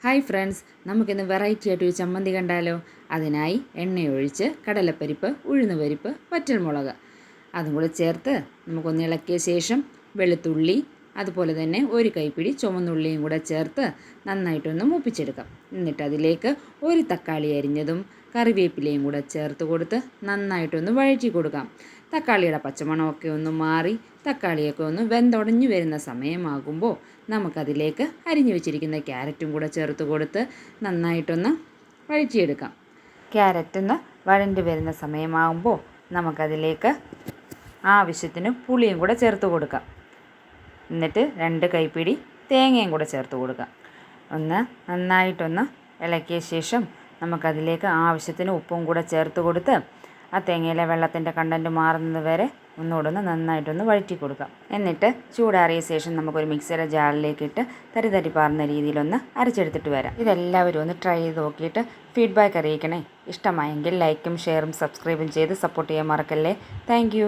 Hi friends, നമുക്കിന്ന് variety ആയിട്ടൊരു ചമ്മന്തി കണ്ടാലോ. അതിനായി എണ്ണയൊഴിച്ച് കടലപ്പരിപ്പ്, ഉഴുന്നുപരിപ്പ്, വറ്റൽമുളക് അതും കൂടെ ചേർത്ത് നമുക്കൊന്ന് ഇളക്കിയ ശേഷം വെളുത്തുള്ളി, അതുപോലെ തന്നെ ഒരു കൈപ്പിടി ചുവന്നുള്ളിയും കൂടെ ചേർത്ത് നന്നായിട്ടൊന്ന് മൂപ്പിച്ചെടുക്കാം. എന്നിട്ട് അതിലേക്ക് ഒരു തക്കാളി അരിഞ്ഞതും കറിവേപ്പിലയും കൂടെ ചേർത്ത് കൊടുത്ത് നന്നായിട്ടൊന്ന് വഴറ്റി കൊടുക്കാം. തക്കാളിയുടെ പച്ചമണമൊക്കെ ഒന്ന് മാറി തക്കാളിയൊക്കെ ഒന്ന് വെന്തുടഞ്ഞു വരുന്ന സമയമാകുമ്പോൾ നമുക്കതിലേക്ക് അരിഞ്ഞു വെച്ചിരിക്കുന്ന ക്യാരറ്റും കൂടെ ചേർത്ത് കൊടുത്ത് നന്നായിട്ടൊന്ന് വഴറ്റിയെടുക്കാം. ക്യാരറ്റൊന്ന് വഴണ്ടി വരുന്ന സമയമാകുമ്പോൾ നമുക്കതിലേക്ക് ആവശ്യത്തിന് പുളിയും കൂടെ ചേർത്ത് കൊടുക്കാം. എന്നിട്ട് 2 കൈപ്പിടി തേങ്ങയും കൂടെ ചേർത്ത് കൊടുക്കാം. ഒന്ന് നന്നായിട്ടൊന്ന് ഇളക്കിയ ശേഷം നമുക്കതിലേക്ക് ആവശ്യത്തിന് ഉപ്പും കൂടെ ചേർത്ത് കൊടുത്ത് ആ തേങ്ങയിലെ വെള്ളത്തിൻ്റെ കണ്ടൻറ്റ് മാറുന്നത് വരെ ഒന്നുകൂടെ നന്നായിട്ടൊന്ന് വഴറ്റി കൊടുക്കാം. എന്നിട്ട് ചൂടാറിയ ശേഷം നമുക്കൊരു മിക്സിയുടെ ജാറിലേക്ക് ഇട്ട് തരിതരിപ്പാർന്ന രീതിയിലൊന്ന് അരച്ചെടുത്തിട്ട് വരാം. ഇതെല്ലാവരും ഒന്ന് ട്രൈ ചെയ്ത് നോക്കിയിട്ട് ഫീഡ്ബാക്ക് അറിയിക്കണേ. ഇഷ്ടമായെങ്കിൽ ലൈക്കും ഷെയറും സബ്സ്ക്രൈബും ചെയ്ത് സപ്പോർട്ട് ചെയ്യാൻ മറക്കല്ലേ. താങ്ക്